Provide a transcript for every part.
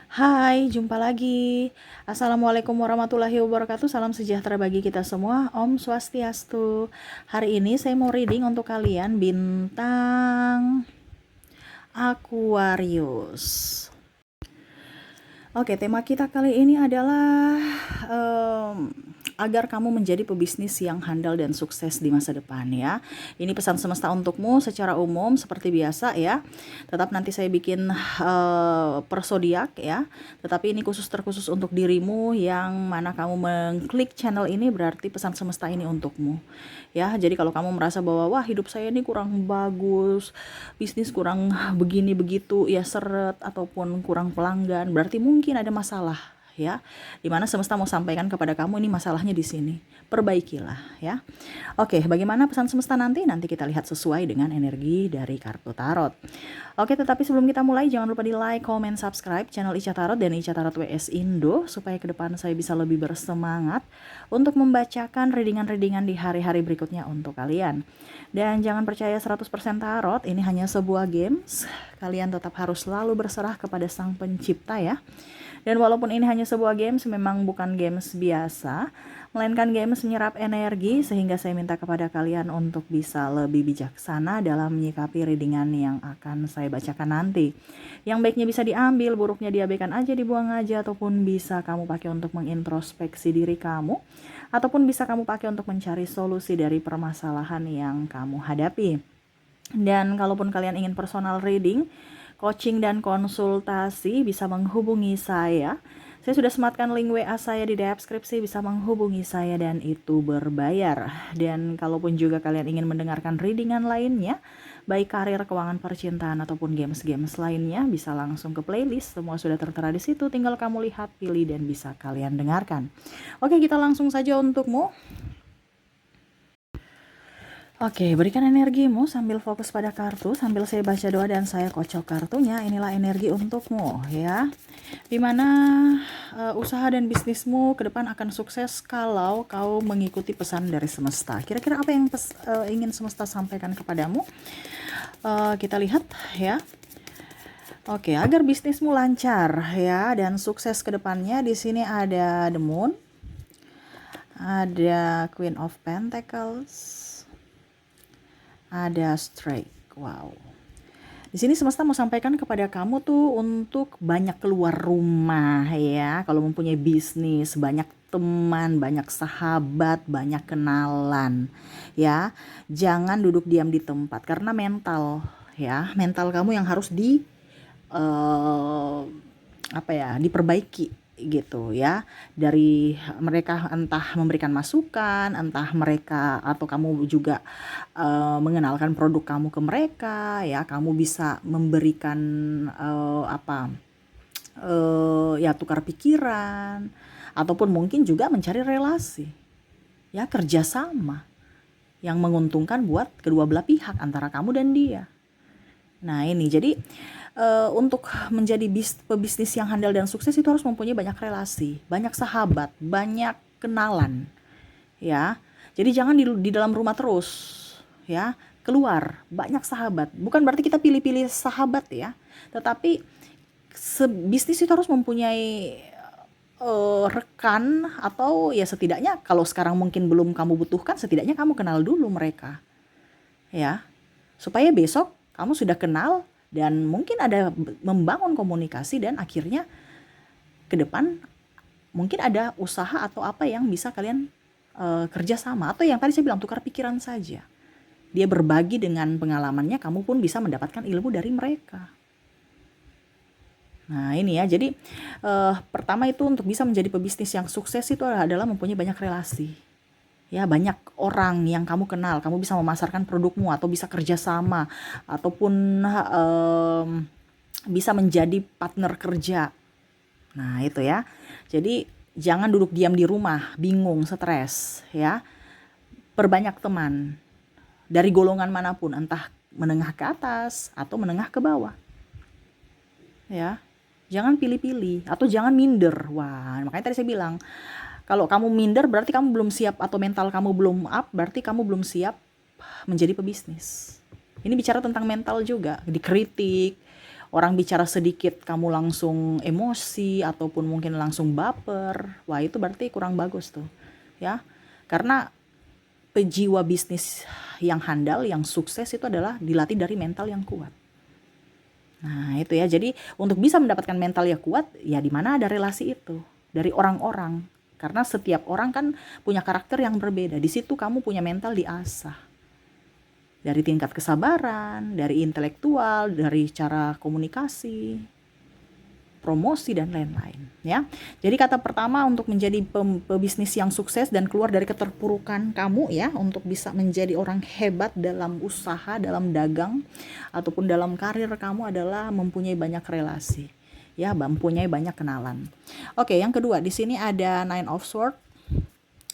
Hai, jumpa lagi. Assalamualaikum warahmatullahi wabarakatuh. Salam sejahtera bagi kita semua. Om Swastiastu. Hari ini saya mau reading untuk kalian bintang Aquarius. Oke, tema kita kali ini adalah agar kamu menjadi pebisnis yang handal dan sukses di masa depan ya. Ini pesan semesta untukmu secara umum seperti biasa ya. Tetap nanti saya bikin per zodiak ya. Tetapi ini terkhusus untuk dirimu yang mana kamu mengklik channel ini, berarti pesan semesta ini untukmu. Ya, jadi kalau kamu merasa bahwa wah hidup saya ini kurang bagus, bisnis kurang begini begitu, ya seret ataupun kurang pelanggan, berarti mungkin ada masalah ya, dimana semesta mau sampaikan kepada kamu ini masalahnya di sini, perbaikilah ya. Oke, bagaimana pesan semesta nanti kita lihat sesuai dengan energi dari kartu tarot. Oke, tetapi sebelum kita mulai jangan lupa di like, comment, subscribe channel Ica Tarot dan Ica Tarot WS Indo supaya ke depan saya bisa lebih bersemangat untuk membacakan readingan-readingan di hari-hari berikutnya untuk kalian. Dan jangan percaya 100% tarot, ini hanya sebuah games. Kalian tetap harus selalu berserah kepada Sang Pencipta ya. Dan walaupun ini hanya sebuah games, memang bukan games biasa, melainkan games menyerap energi, sehingga saya minta kepada kalian untuk bisa lebih bijaksana dalam menyikapi readingan yang akan saya bacakan nanti. Yang baiknya bisa diambil, buruknya diabaikan aja, dibuang aja, ataupun bisa kamu pakai untuk mengintrospeksi diri kamu, ataupun bisa kamu pakai untuk mencari solusi dari permasalahan yang kamu hadapi. Dan kalaupun kalian ingin personal reading, coaching dan konsultasi, bisa menghubungi saya. Saya sudah sematkan link WA saya di deskripsi, bisa menghubungi saya dan itu berbayar. Dan kalaupun juga kalian ingin mendengarkan readingan lainnya, baik karir, keuangan, percintaan ataupun games-games lainnya, bisa langsung ke playlist. Semua sudah tertera di situ, tinggal kamu lihat, pilih dan bisa kalian dengarkan. Oke, kita langsung saja untukmu. Oke, berikan energimu sambil fokus pada kartu, sambil saya baca doa dan saya kocok kartunya. Inilah energi untukmu ya. Dimana usaha dan bisnismu ke depan akan sukses kalau kau mengikuti pesan dari semesta. Kira-kira apa yang ingin semesta sampaikan kepadamu? Kita lihat ya. Oke, agar bisnismu lancar ya dan sukses ke depannya, di sini ada The Moon, ada Queen of Pentacles, ada Strike. Wow. Di sini semesta mau sampaikan kepada kamu tuh untuk banyak keluar rumah ya. Kalau mempunyai bisnis, banyak teman, banyak sahabat, banyak kenalan ya. Jangan duduk diam di tempat karena mental ya, mental kamu yang harus diperbaiki gitu ya, dari mereka, entah memberikan masukan, entah mereka atau kamu juga mengenalkan produk kamu ke mereka ya. Kamu bisa memberikan ya tukar pikiran, ataupun mungkin juga mencari relasi ya, kerjasama yang menguntungkan buat kedua belah pihak antara kamu dan dia. Nah ini jadi untuk menjadi pebisnis yang handal dan sukses itu harus mempunyai banyak relasi, banyak sahabat, banyak kenalan ya. Jadi jangan di dalam rumah terus ya, keluar, banyak sahabat. Bukan berarti kita pilih-pilih sahabat ya, tetapi bisnis itu harus mempunyai rekan, atau ya setidaknya kalau sekarang mungkin belum kamu butuhkan, setidaknya kamu kenal dulu mereka ya, supaya besok kamu sudah kenal dan mungkin ada membangun komunikasi, dan akhirnya ke depan mungkin ada usaha atau apa yang bisa kalian kerjasama, atau yang tadi saya bilang tukar pikiran saja. Dia berbagi dengan pengalamannya, kamu pun bisa mendapatkan ilmu dari mereka. Nah ini ya, jadi pertama itu untuk bisa menjadi pebisnis yang sukses itu adalah mempunyai banyak relasi ya, banyak orang yang kamu kenal, kamu bisa memasarkan produkmu atau bisa kerjasama, ataupun bisa menjadi partner kerja. Nah itu ya, jadi jangan duduk diam di rumah bingung, stres ya. Perbanyak teman dari golongan manapun, entah menengah ke atas atau menengah ke bawah ya. Jangan pilih-pilih atau jangan minder. Wah, makanya tadi saya bilang, kalau kamu minder berarti kamu belum siap, atau mental kamu belum up, berarti kamu belum siap menjadi pebisnis. Ini bicara tentang mental juga, dikritik orang bicara sedikit kamu langsung emosi ataupun mungkin langsung baper, wah itu berarti kurang bagus tuh ya. Karena pejiwa bisnis yang handal, yang sukses itu adalah dilatih dari mental yang kuat. Nah itu ya, jadi untuk bisa mendapatkan mental yang kuat, ya di mana ada relasi itu dari orang-orang. Karena setiap orang kan punya karakter yang berbeda. Di situ kamu punya mental diasah. Dari tingkat kesabaran, dari intelektual, dari cara komunikasi, promosi dan lain-lain ya. Jadi kata pertama untuk menjadi pebisnis yang sukses dan keluar dari keterpurukan kamu ya, untuk bisa menjadi orang hebat dalam usaha, dalam dagang ataupun dalam karir kamu adalah mempunyai banyak relasi. Ya, mempunyai banyak kenalan. Oke, yang kedua di sini ada Nine of Swords.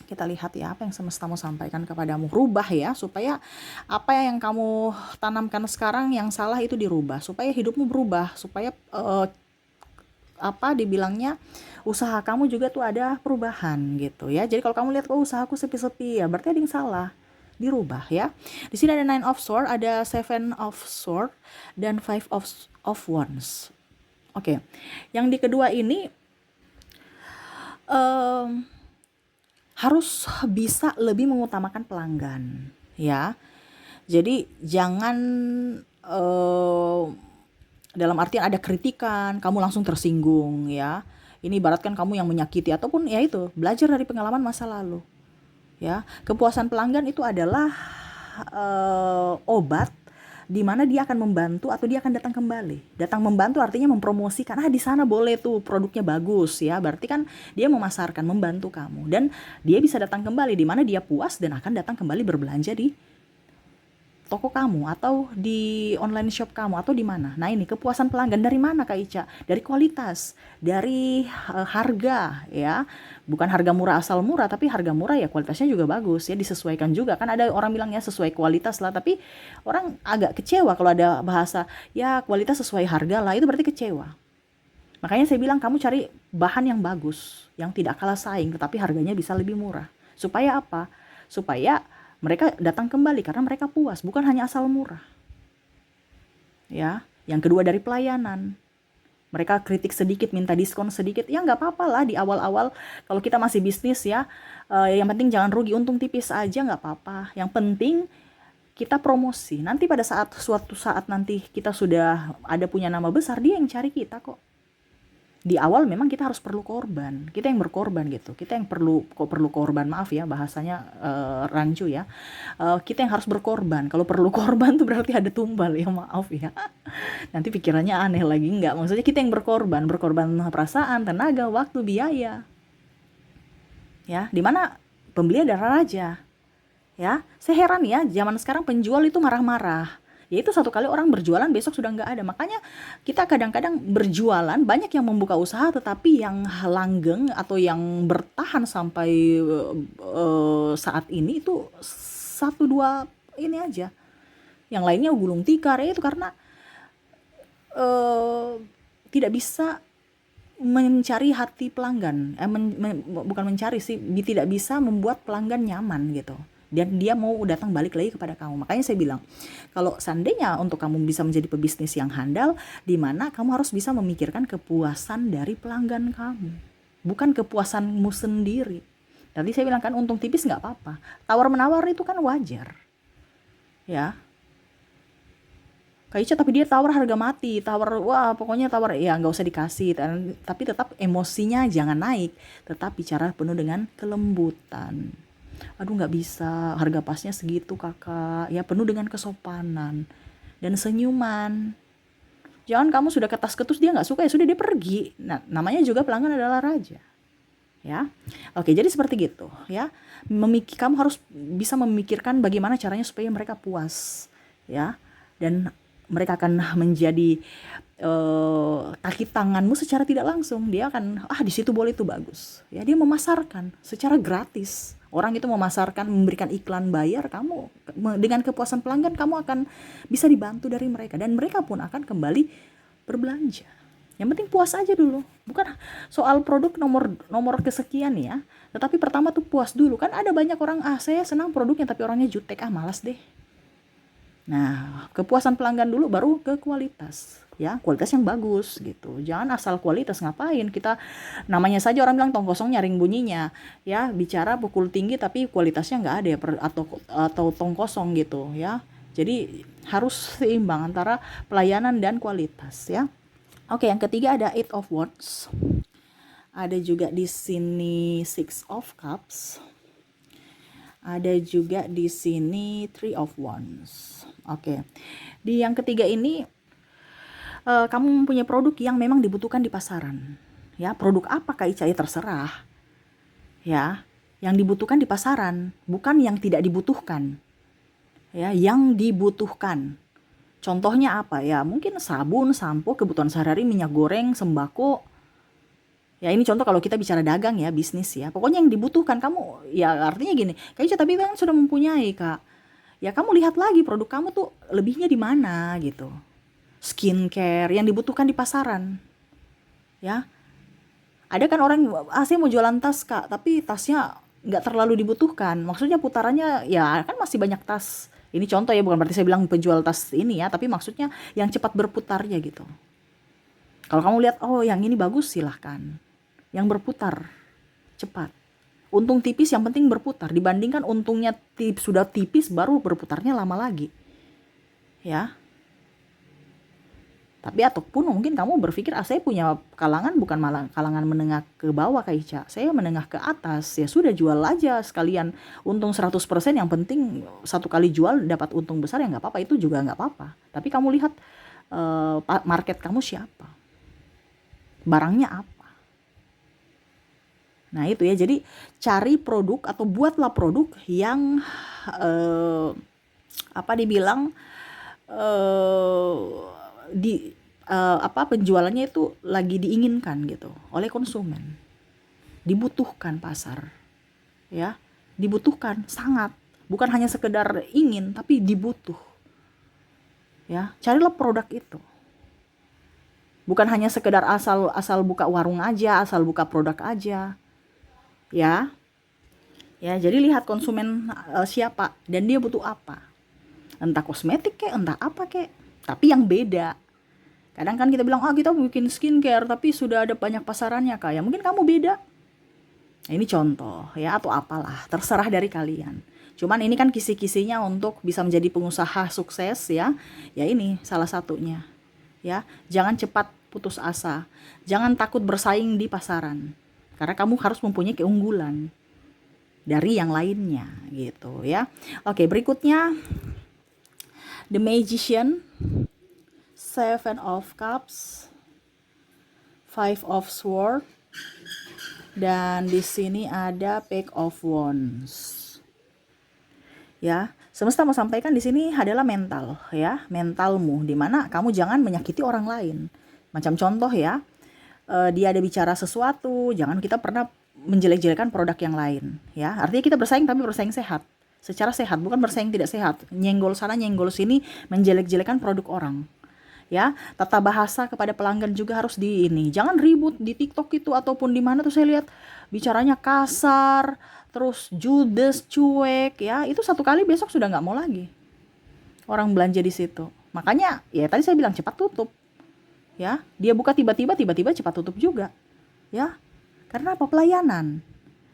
Kita lihat ya apa yang semesta mau sampaikan kepadamu. Rubah ya, supaya apa yang kamu tanamkan sekarang yang salah itu dirubah, supaya hidupmu berubah, supaya dibilangnya usaha kamu juga tuh ada perubahan gitu ya. Jadi kalau kamu lihat usahaku sepi-sepi ya berarti ada yang salah, dirubah ya. Di sini ada Nine of Swords, ada Seven of Swords dan Five of Wands. Oke. Yang di kedua ini harus bisa lebih mengutamakan pelanggan ya. Jadi jangan dalam artian ada kritikan kamu langsung tersinggung ya. Ini ibaratkan kamu yang menyakiti ataupun ya itu belajar dari pengalaman masa lalu ya. Kepuasan pelanggan itu adalah obat di mana dia akan membantu atau dia akan datang kembali. Datang membantu artinya mempromosikan, di sana boleh tuh produknya bagus ya. Berarti kan dia memasarkan, membantu kamu, dan dia bisa datang kembali di mana dia puas dan akan datang kembali berbelanja di toko kamu atau di online shop kamu atau di mana. Nah, ini kepuasan pelanggan dari mana Kak Ica? Dari kualitas, dari harga ya. Bukan harga murah asal murah, tapi harga murah ya kualitasnya juga bagus ya, disesuaikan juga. Kan ada orang bilang ya sesuai kualitas lah, tapi orang agak kecewa kalau ada bahasa ya kualitas sesuai harga lah, itu berarti kecewa. Makanya saya bilang kamu cari bahan yang bagus, yang tidak kalah saing tetapi harganya bisa lebih murah. Supaya apa? Supaya mereka datang kembali karena mereka puas, bukan hanya asal murah. Ya, yang kedua dari pelayanan. Mereka kritik sedikit, minta diskon sedikit, ya nggak apa-apa lah di awal-awal. Kalau kita masih bisnis ya, yang penting jangan rugi, untung tipis aja nggak apa-apa. Yang penting kita promosi. Nanti pada suatu saat nanti kita sudah ada punya nama besar, dia yang cari kita kok. Di awal memang kita harus perlu korban, kita yang berkorban gitu, kita yang perlu korban, maaf ya bahasanya rancu ya, kita yang harus berkorban. Kalau perlu korban tuh berarti ada tumbal ya, maaf ya. Nanti pikirannya aneh lagi, enggak, maksudnya kita yang berkorban perasaan, tenaga, waktu, biaya ya, dimana pembeli adalah raja ya. Saya heran ya, zaman sekarang penjual itu marah-marah. Ya itu satu kali orang berjualan besok sudah nggak ada. Makanya kita kadang-kadang berjualan, banyak yang membuka usaha tetapi yang langgeng atau yang bertahan sampai saat ini itu 1-2 ini aja. Yang lainnya gulung tikar ya, itu karena tidak bisa mencari hati pelanggan. Bukan mencari sih, tidak bisa membuat pelanggan nyaman gitu. Dan dia mau datang balik lagi kepada kamu. Makanya saya bilang, kalau seandainya untuk kamu bisa menjadi pebisnis yang handal, di mana kamu harus bisa memikirkan kepuasan dari pelanggan kamu, bukan kepuasanmu sendiri. Tadi saya bilang kan untung tipis nggak apa-apa. Tawar-menawar itu kan wajar. Ya. Kak Ica, tapi dia tawar harga mati, pokoknya tawar, ya nggak usah dikasih. Tapi tetap emosinya jangan naik. Tetap bicara penuh dengan kelembutan. Aduh nggak bisa, harga pasnya segitu kakak ya, penuh dengan kesopanan dan senyuman. Jangan kamu sudah ketas-ketus dia nggak suka, ya sudah dia pergi. Nah, namanya juga pelanggan adalah raja ya. Oke, jadi seperti gitu ya. Kamu harus bisa memikirkan bagaimana caranya supaya mereka puas ya, dan mereka akan menjadi kaki tanganmu secara tidak langsung. Dia akan di situ boleh, itu bagus ya. Dia memasarkan secara gratis. Orang itu memasarkan, memberikan iklan, bayar. Kamu dengan kepuasan pelanggan kamu akan bisa dibantu dari mereka, dan mereka pun akan kembali berbelanja. Yang penting puas aja dulu. Bukan soal produk nomor kesekian ya, tetapi pertama tuh puas dulu. Kan ada banyak orang, saya senang produknya tapi orangnya jutek, malas deh. Nah, kepuasan pelanggan dulu baru ke kualitas. ya, kualitas yang bagus gitu. Jangan asal kualitas, ngapain kita, namanya saja orang bilang tong kosong nyaring bunyinya, ya, bicara pukul tinggi tapi kualitasnya nggak ada ya, atau tong kosong gitu ya. Jadi harus seimbang antara pelayanan dan kualitas ya. Oke, yang ketiga ada Eight of Wands. Ada juga di sini Six of Cups. Ada juga di sini Three of Wands. Oke. Di yang ketiga ini kamu mempunyai produk yang memang dibutuhkan di pasaran. Ya, produk apa Kak Ica? Ya terserah. Ya, yang dibutuhkan di pasaran, bukan yang tidak dibutuhkan. Ya, yang dibutuhkan. Contohnya apa ya? Mungkin sabun, sampo, kebutuhan sehari-hari, minyak goreng, sembako. Ya ini contoh kalau kita bicara dagang ya, bisnis ya. Pokoknya yang dibutuhkan kamu, ya artinya gini, Kak Ica tapi kan sudah mempunyai Kak. Ya kamu lihat lagi produk kamu tuh lebihnya di mana gitu. Skincare yang dibutuhkan di pasaran. Ya, ada kan orang saya mau jualan tas Kak, tapi tasnya nggak terlalu dibutuhkan. Maksudnya putarannya ya kan masih banyak tas. Ini contoh ya, bukan berarti saya bilang penjual tas ini ya, tapi maksudnya yang cepat berputarnya gitu. Kalau kamu lihat, oh yang ini bagus, silahkan. Yang berputar cepat. Untung tipis, yang penting berputar. Dibandingkan untungnya sudah tipis, baru berputarnya lama lagi. Ya. Tapi ataupun mungkin kamu berpikir, saya punya kalangan bukan malah kalangan menengah ke bawah Kak Ica. Saya menengah ke atas. Ya sudah, jual aja sekalian. Untung 100%, yang penting satu kali jual dapat untung besar, ya nggak apa-apa. Itu juga nggak apa-apa. Tapi kamu lihat market kamu siapa. Barangnya apa. Nah itu ya, jadi cari produk atau buatlah produk yang dibilang penjualannya itu lagi diinginkan gitu oleh konsumen, dibutuhkan pasar, ya, dibutuhkan sangat, bukan hanya sekedar ingin tapi dibutuh, ya, carilah produk itu, bukan hanya sekedar asal buka warung aja, asal buka produk aja, ya, jadi lihat konsumen siapa dan dia butuh apa, entah kosmetik kek, entah apa kek, tapi yang beda. Kadang kan kita bilang, kita bikin skincare tapi sudah ada banyak pasarannya Kak. Ya mungkin kamu beda. Nah, ini contoh ya, atau apalah, terserah dari kalian. Cuman ini kan kisi-kisinya untuk bisa menjadi pengusaha sukses ya. Ya ini salah satunya. Ya, jangan cepat putus asa. Jangan takut bersaing di pasaran. Karena kamu harus mempunyai keunggulan dari yang lainnya gitu ya. Oke, berikutnya The Magician, Seven of Cups, Five of Swords, dan di sini ada Page of Wands. Ya, semesta mau sampaikan di sini adalah mental ya, mentalmu, dimana kamu jangan menyakiti orang lain. Macam contoh ya, dia ada bicara sesuatu, jangan kita pernah menjelek-jelekan produk yang lain ya. Artinya kita bersaing tapi bersaing sehat, secara sehat, bukan bersaing tidak sehat, nyenggol sana nyenggol sini, menjelek-jelekan produk orang. Ya, tata bahasa kepada pelanggan juga harus jangan ribut di TikTok itu ataupun di mana tuh saya lihat bicaranya kasar, terus judes, cuek ya, itu satu kali besok sudah nggak mau lagi orang belanja di situ. Makanya ya tadi saya bilang cepat tutup. Ya, dia buka tiba-tiba cepat tutup juga. Ya. Karena apa? Pelayanan.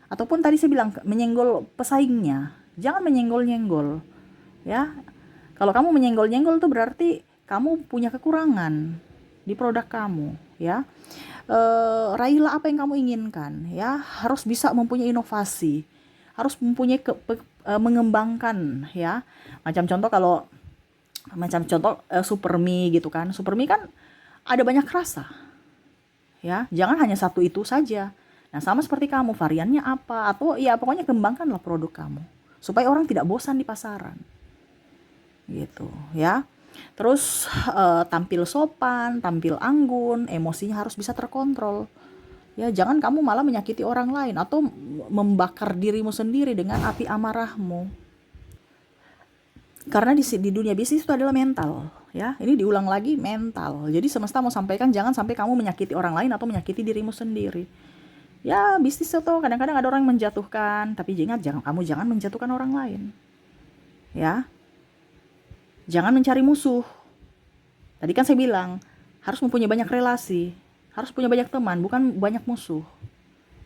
Ataupun tadi saya bilang menyenggol pesaingnya. Jangan menyenggol-nyenggol. Ya. Kalau kamu menyenggol-nyenggol itu berarti kamu punya kekurangan di produk kamu, ya. Raihlah apa yang kamu inginkan, ya. Harus bisa mempunyai inovasi, harus mempunyai mengembangkan, ya. Macam contoh Supermi gitu kan. Supermi kan ada banyak rasa, ya. Jangan hanya satu itu saja. Nah, sama seperti kamu, variannya apa, atau ya pokoknya kembangkanlah produk kamu supaya orang tidak bosan di pasaran, gitu, ya. Terus tampil sopan, tampil anggun, emosinya harus bisa terkontrol. Ya, jangan kamu malah menyakiti orang lain atau membakar dirimu sendiri dengan api amarahmu. Karena di dunia bisnis itu adalah mental, ya. Ini diulang lagi, mental. Jadi semesta mau sampaikan jangan sampai kamu menyakiti orang lain atau menyakiti dirimu sendiri. Ya, bisnis itu kadang-kadang ada orang yang menjatuhkan, tapi ingat kamu jangan menjatuhkan orang lain. Ya. Jangan mencari musuh. Tadi kan saya bilang, harus mempunyai banyak relasi, harus punya banyak teman, bukan banyak musuh,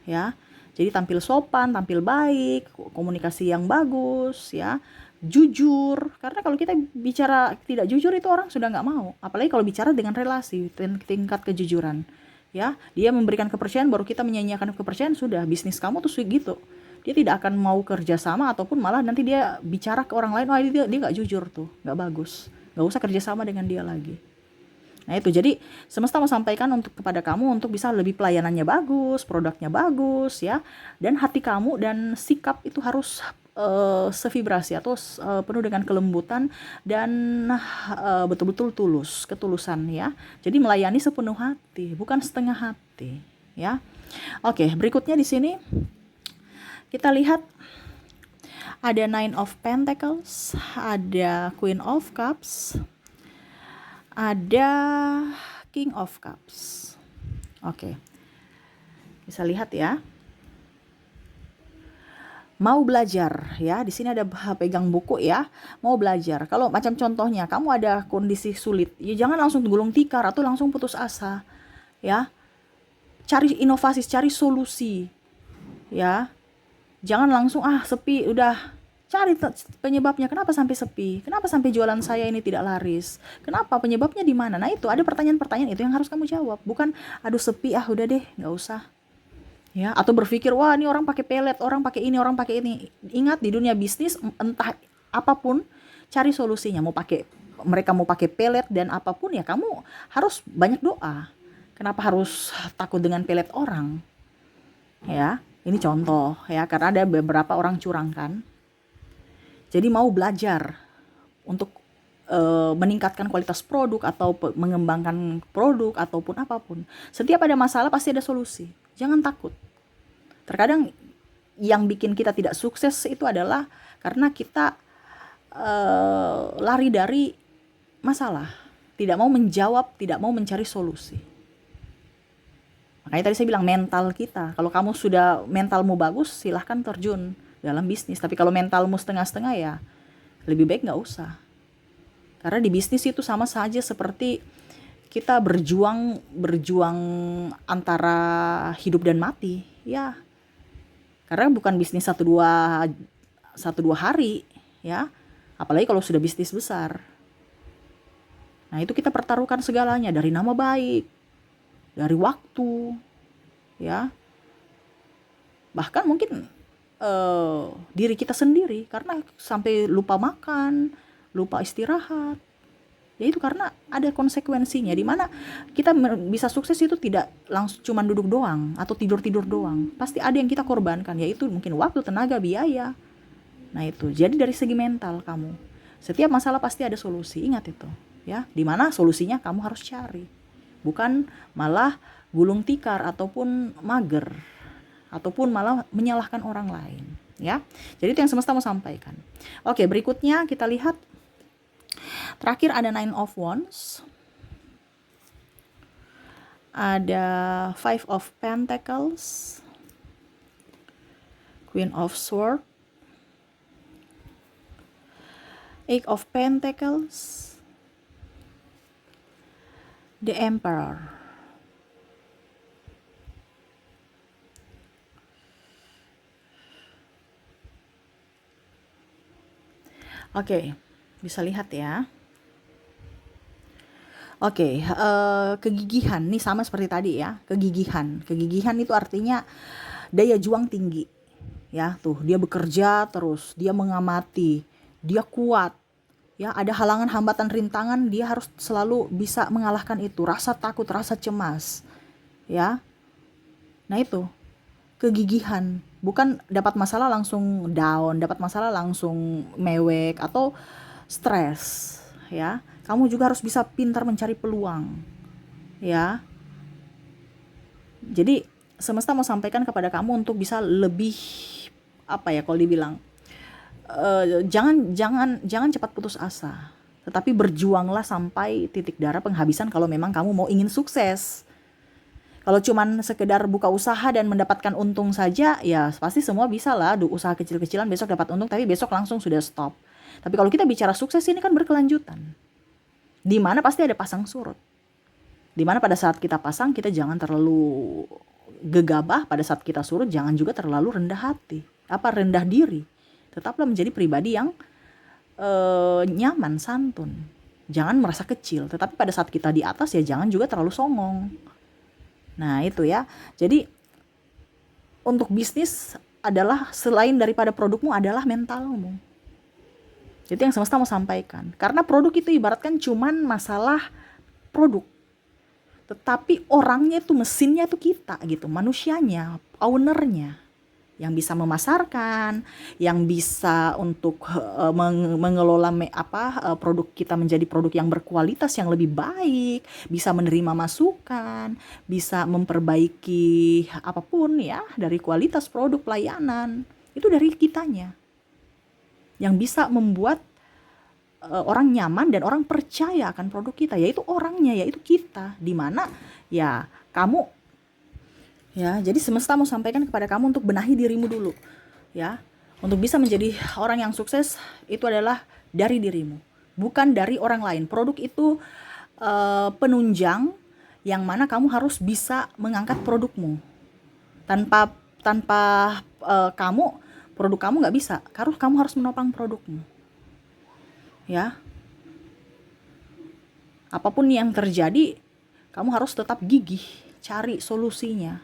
ya. Jadi tampil sopan, tampil baik, komunikasi yang bagus, ya, jujur. Karena kalau kita bicara tidak jujur itu orang sudah nggak mau. Apalagi kalau bicara dengan relasi, tingkat kejujuran, ya. Dia memberikan kepercayaan, baru kita menyanyiakan kepercayaan, sudah bisnis kamu tuh gitu. Dia tidak akan mau kerja sama ataupun malah nanti dia bicara ke orang lain, oh dia nggak jujur tuh, nggak bagus, nggak usah kerjasama dengan dia lagi. Nah itu, jadi semesta mau sampaikan untuk kepada kamu untuk bisa lebih pelayanannya bagus, produknya bagus, ya, dan hati kamu dan sikap itu harus sevibrasi atau penuh dengan kelembutan dan betul-betul tulus, ketulusan, ya. Jadi melayani sepenuh hati, bukan setengah hati, ya. Oke, berikutnya di sini kita lihat ada Nine of Pentacles, ada Queen of Cups, ada King of Cups. Oke. Bisa lihat ya. Mau belajar ya. Di sini ada pegang buku ya. Mau belajar. Kalau macam contohnya kamu ada kondisi sulit, ya jangan langsung gulung tikar atau langsung putus asa. Ya. Cari inovasi, cari solusi. Ya. Jangan langsung sepi udah. Cari penyebabnya, kenapa sampai sepi, kenapa sampai jualan saya ini tidak laris, kenapa, penyebabnya di mana. Nah itu ada pertanyaan-pertanyaan itu yang harus kamu jawab, bukan aduh sepi udah deh nggak usah, ya. Atau berpikir wah ini orang pakai pelet, orang pakai ini, orang pakai ini. Ingat di dunia bisnis entah apapun cari solusinya. Mereka mau pakai pelet dan apapun, ya kamu harus banyak doa. Kenapa harus takut dengan pelet orang, ya. Ini contoh ya, karena ada beberapa orang curang kan. Jadi mau belajar untuk meningkatkan kualitas produk atau mengembangkan produk ataupun apapun. Setiap ada masalah pasti ada solusi. Jangan takut. Terkadang yang bikin kita tidak sukses itu adalah karena kita lari dari masalah. Tidak mau menjawab, tidak mau mencari solusi. Makanya tadi saya bilang mental kita. Kalau kamu sudah mentalmu bagus, silahkan terjun dalam bisnis. Tapi kalau mentalmu setengah-setengah, ya lebih baik nggak usah. Karena di bisnis itu sama saja seperti kita berjuang antara hidup dan mati, ya. Karena bukan bisnis satu dua hari, ya. Apalagi kalau sudah bisnis besar. Nah itu kita pertaruhkan segalanya, dari nama baik, dari waktu, ya. Bahkan mungkin diri kita sendiri, karena sampai lupa makan, lupa istirahat. Ya itu karena ada konsekuensinya, di mana kita bisa sukses itu tidak langsung cuma duduk doang atau tidur doang. Pasti ada yang kita korbankan, yaitu mungkin waktu, tenaga, biaya. Nah itu, jadi dari segi mental kamu, setiap masalah pasti ada solusi. Ingat itu, ya. Di mana solusinya kamu harus cari, bukan malah gulung tikar ataupun mager, ataupun malah menyalahkan orang lain, ya. Jadi itu yang semesta mau sampaikan. Oke, berikutnya kita lihat. Terakhir ada Nine of Wands. Ada Five of Pentacles. Queen of Swords. Eight of Pentacles. The Emperor. Oke, bisa lihat ya. Oke, kegigihan nih sama seperti tadi ya. Kegigihan itu artinya daya juang tinggi, ya. Tuh dia bekerja terus, dia mengamati, dia kuat, ya. Ada halangan, hambatan, rintangan, dia harus selalu bisa mengalahkan itu. Rasa takut, rasa cemas, ya. Nah itu kegigihan. Bukan dapat masalah langsung down, dapat masalah langsung mewek atau stres, ya. Kamu juga harus bisa pintar mencari peluang, ya. Jadi semesta mau sampaikan kepada kamu untuk bisa lebih kalau dibilang jangan cepat putus asa, tetapi berjuanglah sampai titik darah penghabisan kalau memang kamu mau ingin sukses. Kalau cuman sekedar buka usaha dan mendapatkan untung saja, ya pasti semua bisa lah, usaha kecil-kecilan besok dapat untung, tapi besok langsung sudah stop. Tapi kalau kita bicara sukses ini kan berkelanjutan, di mana pasti ada pasang surut, Dimana pada saat kita pasang, kita jangan terlalu gegabah, pada saat kita surut jangan juga terlalu rendah hati, rendah diri. Tetaplah menjadi pribadi yang nyaman, santun. Jangan merasa kecil, tetapi pada saat kita di atas ya jangan juga terlalu songong. Nah itu ya, jadi untuk bisnis adalah selain daripada produkmu adalah mentalmu. Itu yang semesta mau sampaikan. Karena produk itu ibaratkan cuman masalah produk, tetapi orangnya itu, mesinnya itu kita gitu, manusianya, ownernya, yang bisa memasarkan, yang bisa untuk mengelola produk kita menjadi produk yang berkualitas, yang lebih baik, bisa menerima masukan, bisa memperbaiki apapun ya dari kualitas produk pelayanan. Itu dari kitanya yang bisa membuat orang nyaman dan orang percaya akan produk kita, yaitu orangnya, yaitu kita. Dimana ya kamu ya, jadi semesta mau sampaikan kepada kamu untuk benahi dirimu dulu ya. Untuk bisa menjadi orang yang sukses itu adalah dari dirimu, bukan dari orang lain. Produk itu penunjang yang mana kamu harus bisa mengangkat produkmu. Tanpa kamu, produk kamu nggak bisa. Kamu harus menopang produkmu ya. Apapun yang terjadi, kamu harus tetap gigih cari solusinya.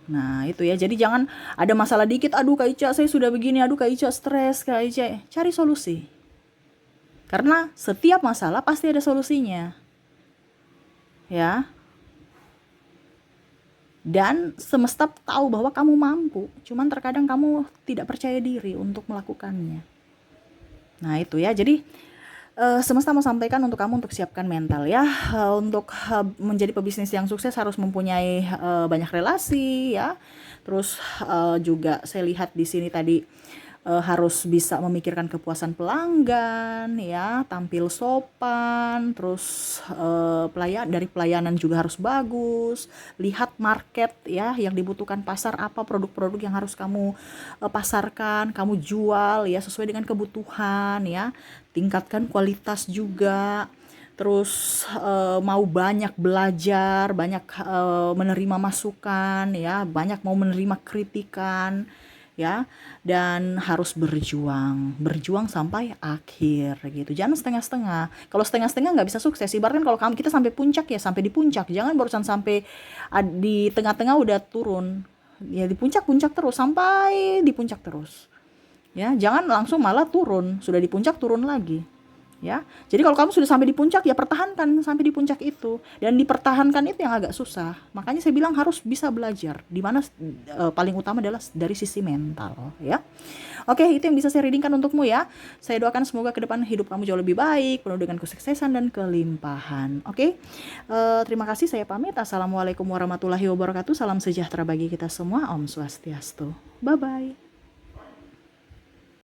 Nah itu ya, jadi jangan ada masalah dikit, aduh Kak Ica saya sudah begini, aduh Kak Ica stres, Kak Ica. Cari solusi, karena setiap masalah pasti ada solusinya ya. Dan semesta tahu bahwa kamu mampu, cuman terkadang kamu tidak percaya diri untuk melakukannya. Nah itu ya, jadi semesta mau sampaikan untuk kamu untuk siapkan mental ya. Untuk menjadi pebisnis yang sukses harus mempunyai banyak relasi ya. Terus juga saya lihat di sini tadi harus bisa memikirkan kepuasan pelanggan ya, tampil sopan, terus dari pelayanan juga harus bagus, lihat market ya, yang dibutuhkan pasar apa, produk-produk yang harus kamu pasarkan, kamu jual ya sesuai dengan kebutuhan ya, tingkatkan kualitas juga. Terus mau banyak belajar, banyak menerima masukan ya, banyak mau menerima kritikan ya, dan harus berjuang sampai akhir gitu. Jangan setengah-setengah. Kalau setengah-setengah nggak bisa sukses. Ibaratkan kalau kita sampai puncak ya sampai di puncak, jangan barusan sampai di tengah-tengah udah turun ya, di puncak terus sampai di puncak terus ya. Jangan langsung malah turun, sudah di puncak turun lagi ya. Jadi kalau kamu sudah sampai di puncak ya pertahankan sampai di puncak itu, dan dipertahankan itu yang agak susah. Makanya saya bilang harus bisa belajar, dimana paling utama adalah dari sisi mental ya. Oke, itu yang bisa saya readingkan untukmu ya. Saya doakan semoga ke depan hidup kamu jauh lebih baik, penuh dengan kesuksesan dan kelimpahan. Oke, terima kasih, saya pamit. Assalamualaikum warahmatullahi wabarakatuh. Salam sejahtera bagi kita semua. Om Swastiastu. Bye bye.